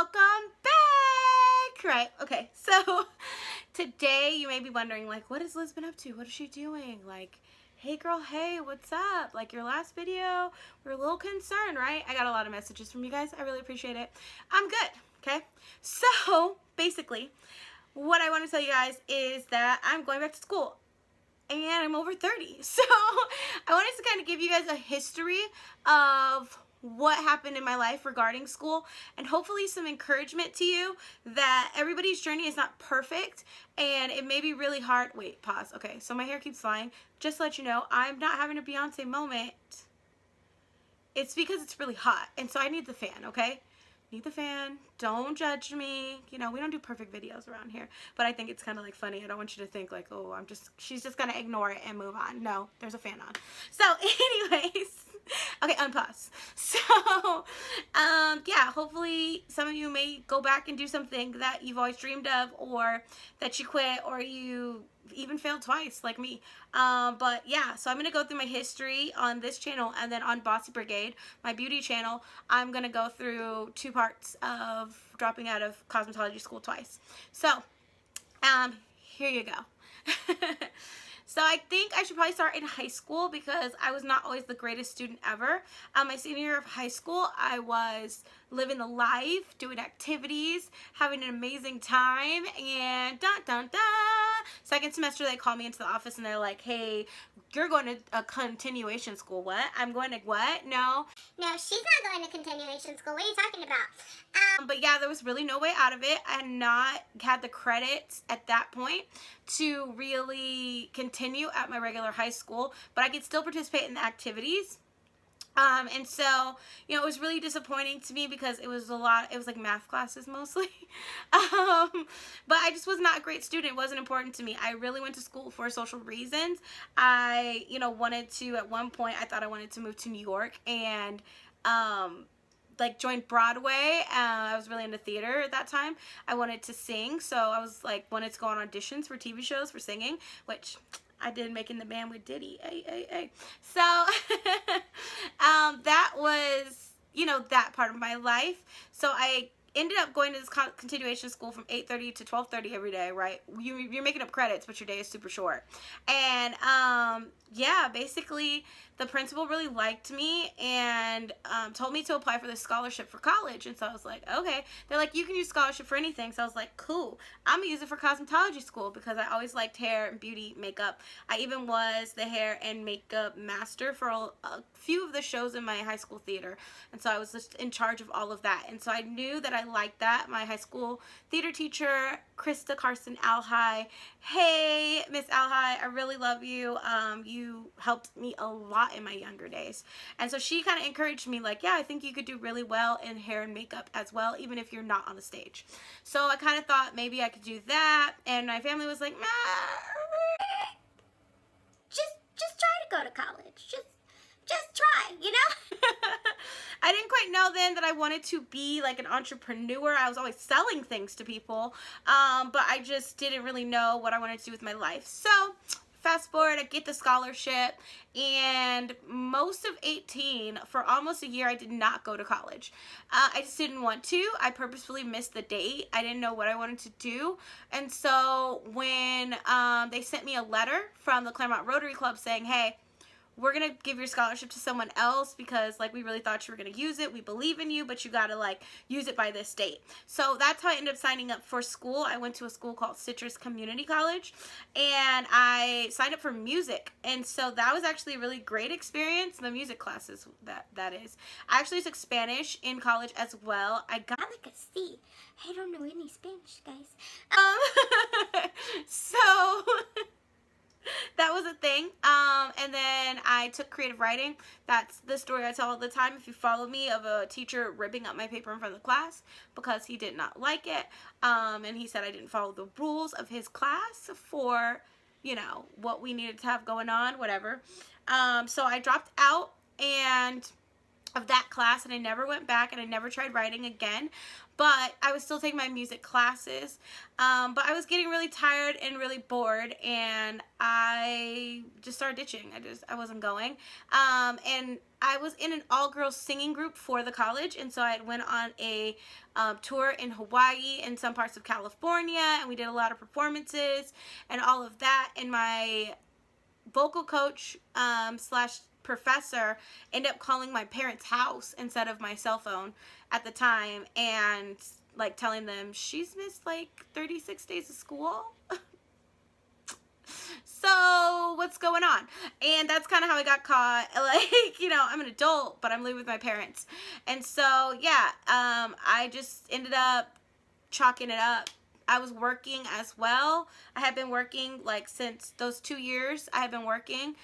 welcome back. Right, okay, so today you may be wondering, like, what has Liz been up to? What is she doing? Like, hey girl, hey, what's up? Like, your last video, we're a little concerned, right? I got a lot of messages from you guys. I really appreciate it. I'm good, okay? So basically, what I want to tell you guys is that I'm going back to school and I'm over 30. So I wanted to kind of give you guys a history of what happened in my life regarding school, and hopefully some encouragement to you that everybody's journey is not perfect and it may be really hard. Wait, pause. Okay, so my hair keeps flying. Just to let you know, I'm not having a Beyonce moment. It's because it's really hot, and so I need the fan, okay? Need the fan. Don't judge me. You know, we don't do perfect videos around here, but I think it's kind of like funny. I don't want you to think like, oh, she's just gonna ignore it and move on. No, there's a fan on. So anyways, okay, unpause. So, yeah, hopefully some of you may go back and do something that you've always dreamed of, or that you quit, or you even failed twice like me. But yeah, so I'm gonna go through my history on this channel, and then on Bossy Brigade, my beauty channel, I'm gonna go through 2 parts of dropping out of cosmetology school twice. So here you go. So I think I should probably start in high school because I was not always the greatest student ever. My senior year of high school, I was living the life, doing activities, having an amazing time, and dun dun dun. Second semester, they called me into the office and they're like, hey, you're going to a continuation school. What? I'm going to what? No. No, she's not going to continuation school. What are you talking about? But yeah, there was really no way out of it. I had not had the credits at that point to really continue at my regular high school, but I could still participate in the activities. And so, you know, it was really disappointing to me because it was like math classes mostly. But I just was not a great student. It wasn't important to me. I really went to school for social reasons. I, you know, wanted to, at one point, I thought I wanted to move to New York and, like joined Broadway. I was really into theater at that time. I wanted to sing, so I was like wanted to go on auditions for TV shows for singing, which I did, making the band with Diddy. So that was, you know, that part of my life. So I ended up going to this continuation school from 8:30 to 12:30 every day, right? You're making up credits, but your day is super short. And yeah, basically the principal really liked me and told me to apply for this scholarship for college. And so I was like, okay. They're like, you can use scholarship for anything. So I was like, cool. I'm gonna use it for cosmetology school because I always liked hair and beauty, makeup. I even was the hair and makeup master for a few of the shows in my high school theater. And so I was just in charge of all of that. And so I knew that I liked that. My high school theater teacher, Krista Carson Alhai. Hey, Miss Alhai, I really love you. You helped me a lot in my younger days. And so she kind of encouraged me like, yeah, I think you could do really well in hair and makeup as well, even if you're not on the stage. So I kind of thought maybe I could do that. And my family was like, Just try to go to college. Just try, you know? I didn't quite know then that I wanted to be like an entrepreneur. I was always selling things to people, but I just didn't really know what I wanted to do with my life. So fast forward, I get the scholarship, and most of 18, for almost a year, I did not go to college. I just didn't want to. I purposefully missed the date. I didn't know what I wanted to do. And so when they sent me a letter from the Claremont Rotary Club saying, hey, we're gonna give your scholarship to someone else because like we really thought you were gonna use it, we believe in you, but you gotta like use it by this date. So that's how I ended up signing up for school. I went to a school called Citrus Community College, and I signed up for music, and so that was actually a really great experience. The music classes, that is. I actually took Spanish in college as well. I got like a C. I don't know any Spanish, guys. So that was a thing. And then I took creative writing. That's the story I tell all the time. If you follow me, of a teacher ripping up my paper in front of the class because he did not like it. And he said I didn't follow the rules of his class for, you know, what we needed to have going on, whatever. So I dropped out, and of that class, and I never went back, and I never tried writing again, but I was still taking my music classes. But I was getting really tired and really bored, and I just started ditching. I wasn't going. And I was in an all-girls singing group for the college, and so I went on a tour in Hawaii and some parts of California, and we did a lot of performances and all of that, and my vocal coach slash professor ended up calling my parents' house instead of my cell phone at the time, and like telling them she's missed like 36 days of school. So what's going on? And that's kind of how I got caught. Like, you know, I'm an adult, but I'm living with my parents. And so yeah, I just ended up chalking it up. I was working as well. I had been working like since those 2 years. I had been working.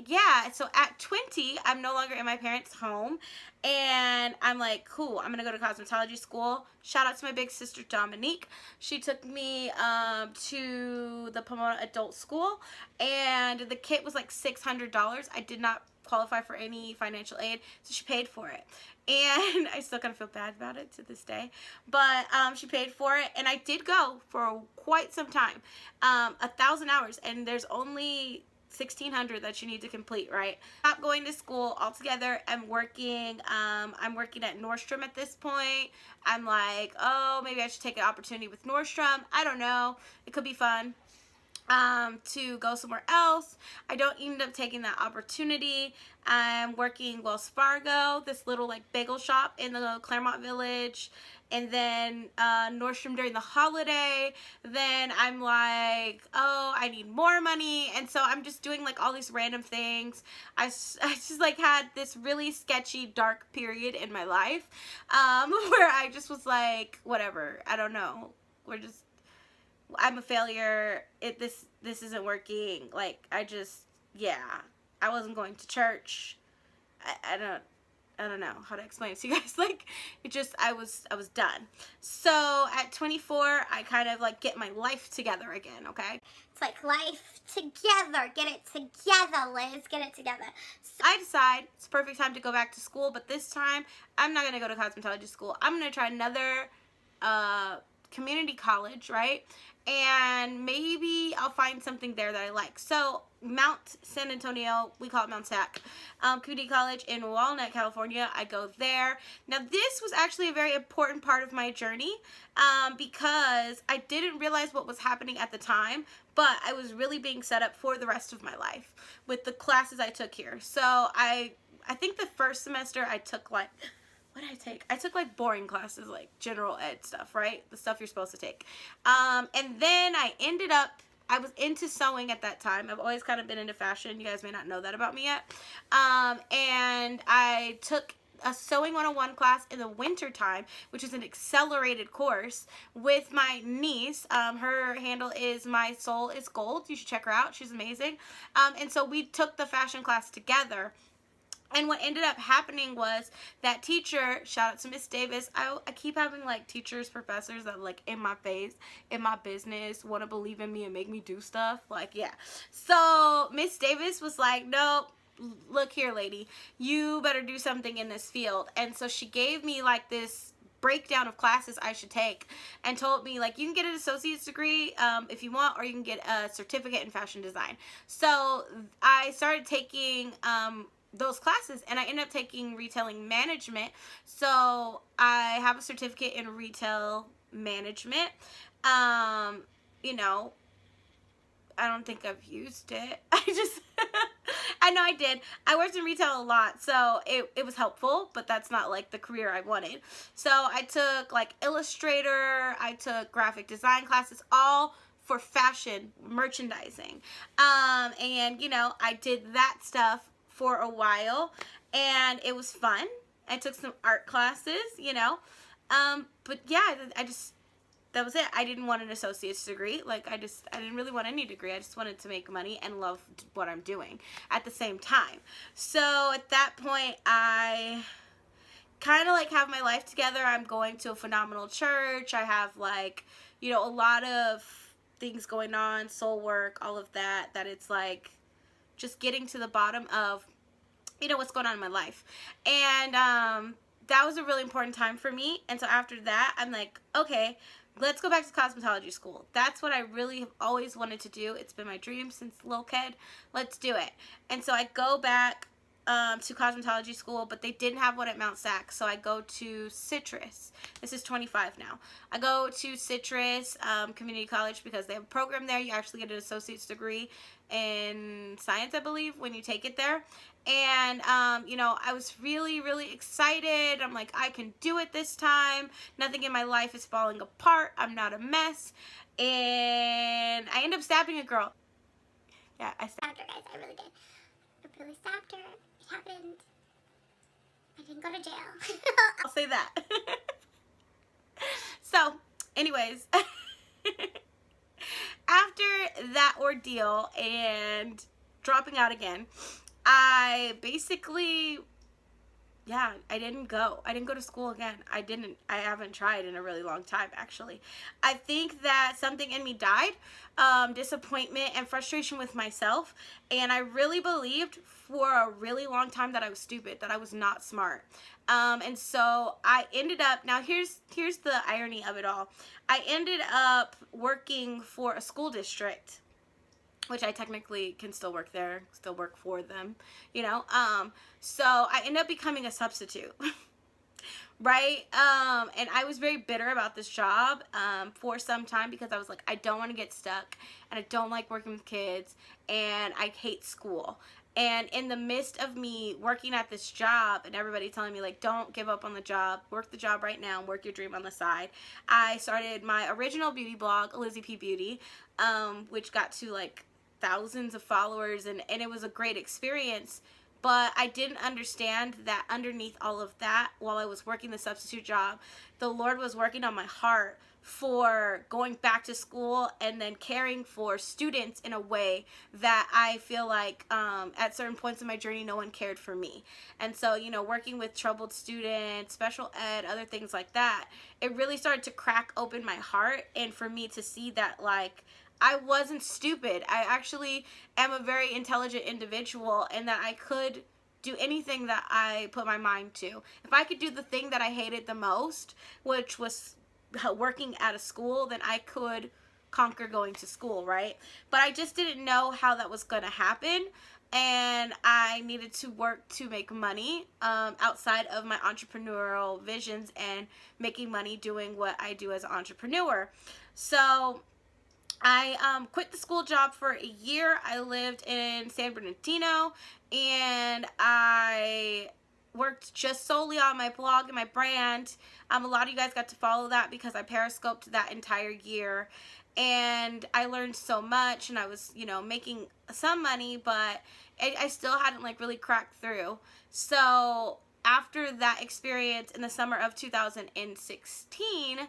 Yeah, so at 20, I'm no longer in my parents' home, and I'm like, cool, I'm gonna go to cosmetology school. Shout out to my big sister Dominique. She took me to the Pomona Adult School, and the kit was like $600. I did not qualify for any financial aid, so she paid for it. And I still kind of feel bad about it to this day, but she paid for it, and I did go for quite some time, 1,000 hours, and there's only 1,600 that you need to complete, right? Stop going to school altogether. I'm working at Nordstrom at this point. I'm like, oh, maybe I should take an opportunity with Nordstrom. I don't know. It could be fun to go somewhere else. I don't end up taking that opportunity. I'm working Wells Fargo, this little like bagel shop in the Claremont Village, and then Nordstrom during the holiday. Then I'm like, oh, I need more money, and so I'm just doing like all these random things. I just like had this really sketchy, dark period in my life where I just was like, whatever, I don't know. I'm a failure. This isn't working. Like, yeah, I wasn't going to church. I don't know how to explain it to you guys. Like, I was done. So at 24, I kind of like get my life together again, okay? It's like life together. Get it together, Liz. Get it together. So I decide it's the perfect time to go back to school, but this time I'm not going to go to cosmetology school. I'm going to try another community college, right? And maybe I'll find something there that I like. So Mount San Antonio, we call it Mount SAC, Community College in Walnut, California. I go there. Now this was actually a very important part of my journey because I didn't realize what was happening at the time, but I was really being set up for the rest of my life with the classes I took here. So I think the first semester I took like, what did I take? I took like boring classes, like general ed stuff, right? The stuff you're supposed to take. And then I was into sewing at that time. I've always kind of been into fashion. You guys may not know that about me yet. And I took a sewing 101 class in the winter time, which is an accelerated course with my niece. Her handle is My Soul is Gold. You should check her out. She's amazing. And so we took the fashion class together. And what ended up happening was that teacher, shout out to Miss Davis, I keep having like teachers, professors that like in my face, in my business, want to believe in me and make me do stuff. Like, yeah. So Miss Davis was like, nope, look here, lady, you better do something in this field. And so she gave me like this breakdown of classes I should take and told me like, you can get an associate's degree if you want, or you can get a certificate in fashion design. So I started taking those classes, and I ended up taking retailing management. So I have a certificate in retail management. You know, I don't think I've used it. I know I did. I worked in retail a lot, so it was helpful, but that's not like the career I wanted. So I took like Illustrator, I took graphic design classes, all for fashion merchandising. And you know, I did that stuff for a while, and it was fun. I took some art classes, you know, but yeah, that was it. I didn't want an associate's degree. Like, I didn't really want any degree. I just wanted to make money and love what I'm doing at the same time. So at that point, I kind of like have my life together. I'm going to a phenomenal church. I have like, you know, a lot of things going on, soul work, all of that, that it's like just getting to the bottom of you know, what's going on in my life. And that was a really important time for me. And so after that, I'm like, okay, let's go back to cosmetology school. That's what I really have always wanted to do. It's been my dream since little kid. Let's do it. And so I go back to cosmetology school, but they didn't have one at Mount Sac, so I go to Citrus. This is 25 now. I go to Citrus Community College because they have a program there. You actually get an associate's degree in science, I believe, when you take it there. And, you know, I was really, really excited. I'm like, I can do it this time. Nothing in my life is falling apart. I'm not a mess. And I end up stabbing a girl. Yeah, I stabbed her, guys. I really did. I really stabbed her. It happened. I didn't go to jail. I'll say that. So, anyways, after that ordeal and dropping out again, I basically, yeah, I didn't go to school again. I haven't tried in a really long time, actually. I think that something in me died, disappointment and frustration with myself, and I really believed for a really long time that I was stupid, that I was not smart. And so I ended up, now here's the irony of it all. I ended up working for a school district, which I technically can still work there, still work for them, you know. So I ended up becoming a substitute, right? And I was very bitter about this job for some time because I was like, I don't want to get stuck, and I don't like working with kids, and I hate school. And in the midst of me working at this job and everybody telling me, like, don't give up on the job, work the job right now and work your dream on the side, I started my original beauty blog, Lizzie P Beauty, which got to, like, thousands of followers, and it was a great experience. But I didn't understand that underneath all of that, while I was working the substitute job, the Lord was working on my heart for going back to school and then caring for students in a way that I feel like at certain points in my journey, no one cared for me. And so, you know, working with troubled students, special ed, other things like that, it really started to crack open my heart, and for me to see that, like, I wasn't stupid. I actually am a very intelligent individual, and that I could do anything that I put my mind to. If I could do the thing that I hated the most, which was working at a school, then I could conquer going to school, right? But I just didn't know how that was going to happen, and I needed to work to make money outside of my entrepreneurial visions and making money doing what I do as an entrepreneur. So I quit the school job for a year. I lived in San Bernardino, and I worked just solely on my blog and my brand. A lot of you guys got to follow that because I periscoped that entire year, and I learned so much, and I was, you know, making some money, but I still hadn't, like, really cracked through. So after that experience in the summer of 2016,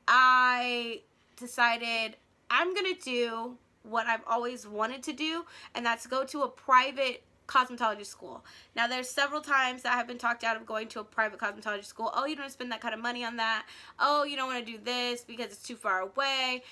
I decided I'm gonna do what I've always wanted to do, and that's go to a private cosmetology school. Now, there's several times that I have been talked out of going to a private cosmetology school. Oh, you don't spend that kind of money on that. Oh, you don't want to do this because it's too far away.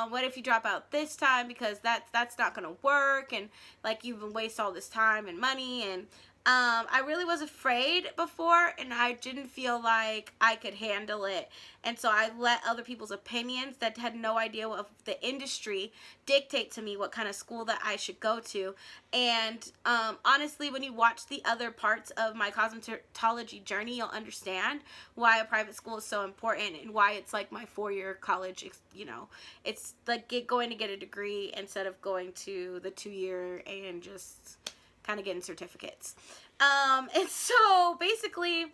What if you drop out this time because that's not gonna work, and like you've been waste all this time and money. And I really was afraid before, and I didn't feel like I could handle it. And so I let other people's opinions that had no idea of the industry dictate to me what kind of school that I should go to. And honestly, when you watch the other parts of my cosmetology journey, you'll understand why a private school is so important and why it's like my 4-year college, you know, it's like going to get a degree instead of going to the 2-year and just kind of getting certificates. And so basically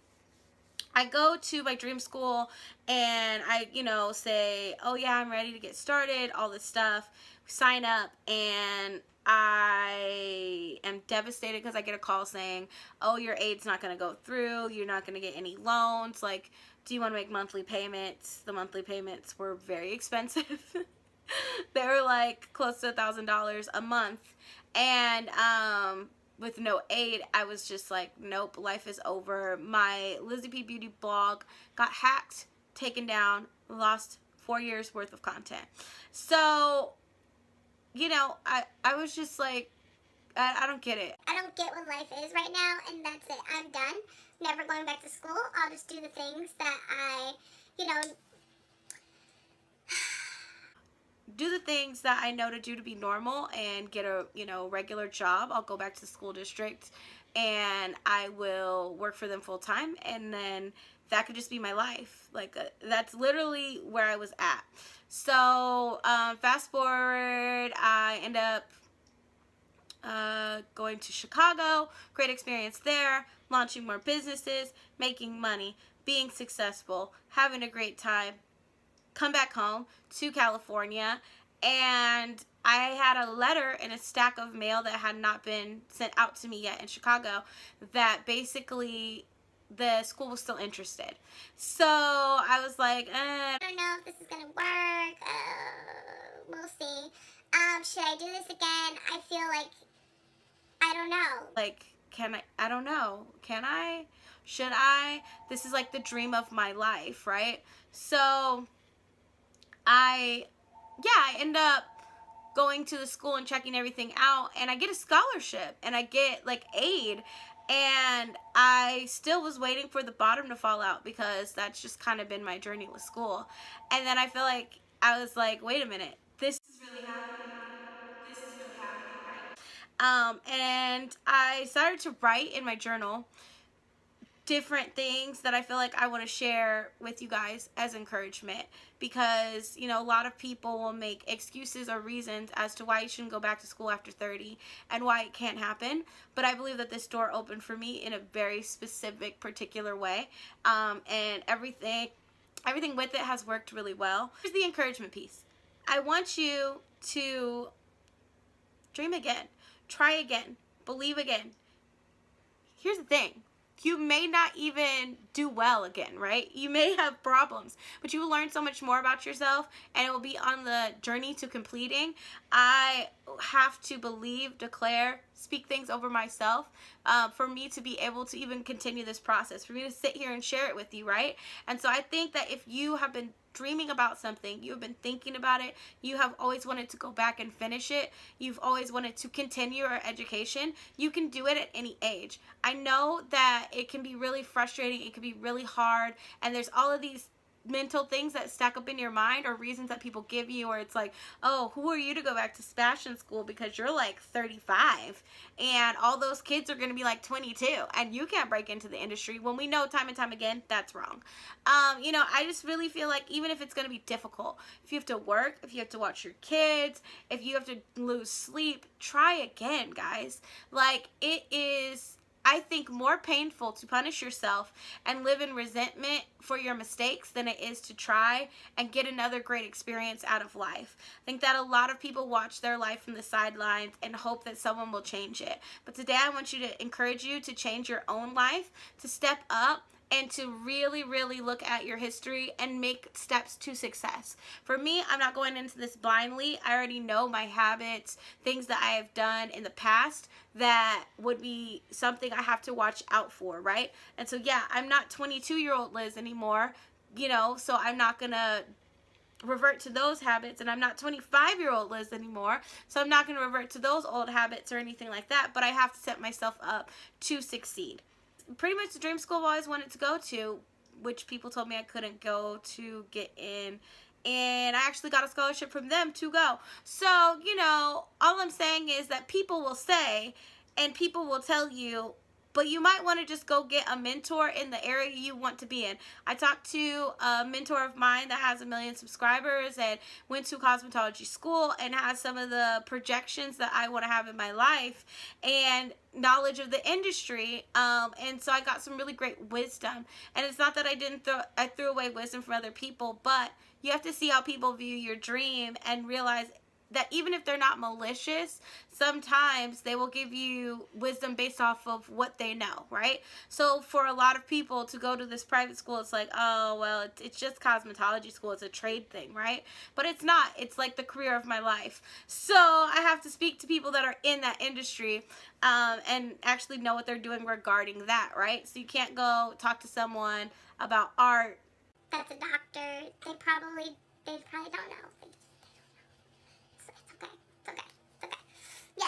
I go to my dream school and I, you know, say, oh yeah, I'm ready to get started, all this stuff, sign up, and I am devastated because I get a call saying, oh, your aid's not going to go through, you're not going to get any loans, like, do you want to make monthly payments? The monthly payments were very expensive. They were like close to $1,000 a month, and with no aid, I was just like, nope, life is over. My Lizzie P Beauty blog got hacked, taken down, lost 4 years worth of content. So, you know, I was just like, I don't get it. I don't get what life is right now, and that's it. I'm done. Never going back to school. I'll just do the things that I, you know, Do the things that I know to do to be normal and get a, regular job. I'll go back to the school district and I will work for them full time, and then that could just be my life. Like, that's literally where I was at. So fast forward, I end up going to Chicago, great experience there, launching more businesses, making money, being successful, having a great time. Come back home to California, and I had a letter in a stack of mail that had not been sent out to me yet in Chicago that basically the school was still interested. So I was like, I don't know if this is gonna work. We'll see. Should I do this again? I feel like, I don't know. like, I don't know. Can I? Should I? This is like the dream of my life, right? So I end up going to the school and checking everything out, and I get a scholarship and I get like aid, and I still was waiting for the bottom to fall out because that's just kind of been my journey with school. And then I feel like I was like, wait a minute, this is really happening. This is really happening, right? And I started to write in my journal different things that I feel like I want to share with you guys as encouragement, because a lot of people will make excuses or reasons as to why you shouldn't go back to school after 30 and why it can't happen. But I believe that this door opened for me in a very specific, particular way, and everything with it has worked really well. Here's the encouragement piece. I want you to dream again, try again, believe again. Here's the thing. You may not even do well again, right? You may have problems, but you will learn so much more about yourself, and it will be on the journey to completing. I have to believe, declare, speak things over myself for me to be able to even continue this process, for me to sit here and share it with you, right? And so I think that if you have been dreaming about something, you've been thinking about it, you have always wanted to go back and finish it, you've always wanted to continue your education, you can do it at any age. I know that it can be really frustrating, it can be really hard, and there's all of these mental things that stack up in your mind, or reasons that people give you, or it's like, oh, who are you to go back to fashion school because you're like 35 and all those kids are going to be like 22 and you can't break into the industry, when we know time and time again that's wrong. I just really feel like even if it's going to be difficult, if you have to work, if you have to watch your kids, if you have to lose sleep, try again, guys. Like, it is, I think, more painful to punish yourself and live in resentment for your mistakes than it is to try and get another great experience out of life. I think that a lot of people watch their life from the sidelines and hope that someone will change it. But today I want you to encourage you to change your own life, to step up, and to really, really look at your history and make steps to success. For me, I'm not going into this blindly. I already know my habits, things that I have done in the past that would be something I have to watch out for, right? And so, yeah, I'm not 22-year-old Liz anymore, so I'm not going to revert to those habits, and I'm not 25-year-old Liz anymore, so I'm not going to revert to those old habits or anything like that, but I have to set myself up to succeed. Pretty much the dream school I've always wanted to go to, which people told me I couldn't go to get in, and I actually got a scholarship from them to go. So, all I'm saying is that people will say, and people will tell you, but you might want to just go get a mentor in the area you want to be in. I talked to a mentor of mine that has 1 million subscribers and went to cosmetology school and has some of the projections that I want to have in my life and knowledge of the industry, and so I got some really great wisdom. And it's not that I threw away wisdom from other people, but you have to see how people view your dream and realize that even if they're not malicious, sometimes they will give you wisdom based off of what they know, right? So for a lot of people to go to this private school, it's like, oh, well, it's just cosmetology school. It's a trade thing, right? But it's not. It's like the career of my life. So I have to speak to people that are in that industry and actually know what they're doing regarding that, right? So you can't go talk to someone about art That's a doctor. They probably don't know. It's okay. It's okay. It's okay. Yeah.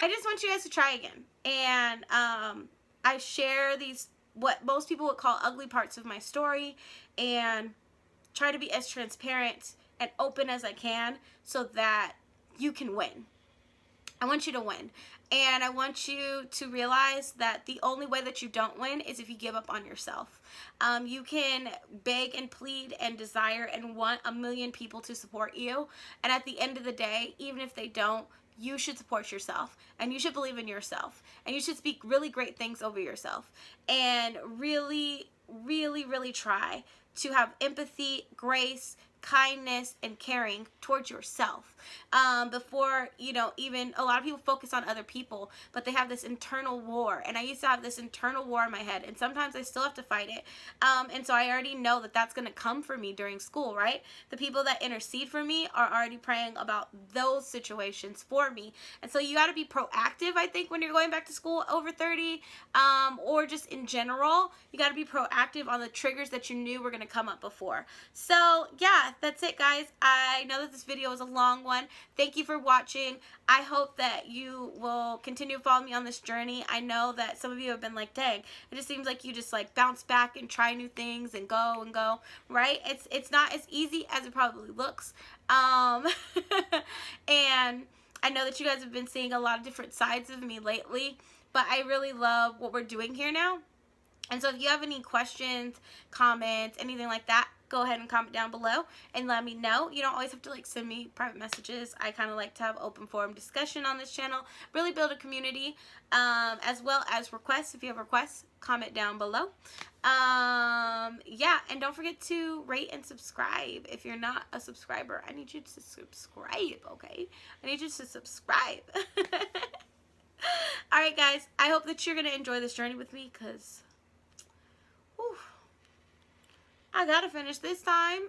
I just want you guys to try again. And I share these, what most people would call ugly parts of my story, and try to be as transparent and open as I can so that you can win. I want you to win. And I want you to realize that the only way that you don't win is if you give up on yourself. You can beg and plead and desire and want a million people to support you. And at the end of the day, even if they don't, you should support yourself, and you should believe in yourself, and you should speak really great things over yourself, and really, really, really try to have empathy, grace, kindness, and caring towards yourself before, you know, even a lot of people focus on other people, but they have this internal war. And I used to have this internal war in my head, and sometimes I still have to fight it. And so I already know that that's going to come for me during school, right? The people that intercede for me are already praying about those situations for me. And so you got to be proactive, I think, when you're going back to school over 30, or just in general. You got to be proactive on the triggers that you knew were going to come up before. So yeah, that's it, guys. I know that this video was a long one. Thank you for watching. I hope that you will continue to follow me on this journey. I know that some of you have been like, dang, it just seems like you just like bounce back and try new things and go, right? It's not as easy as it probably looks. And I know that you guys have been seeing a lot of different sides of me lately, but I really love what we're doing here now. And so if you have any questions, comments, anything like that, go ahead and comment down below and let me know. You don't always have to like send me private messages. I kind of like to have open forum discussion on this channel, really build a community, as well as requests. If you have requests, comment down below. Yeah, and don't forget to rate and subscribe. If you're not a subscriber, I need you to subscribe, okay? I need you to subscribe. Alright guys, I hope that you're going to enjoy this journey with me, because I gotta finish this time.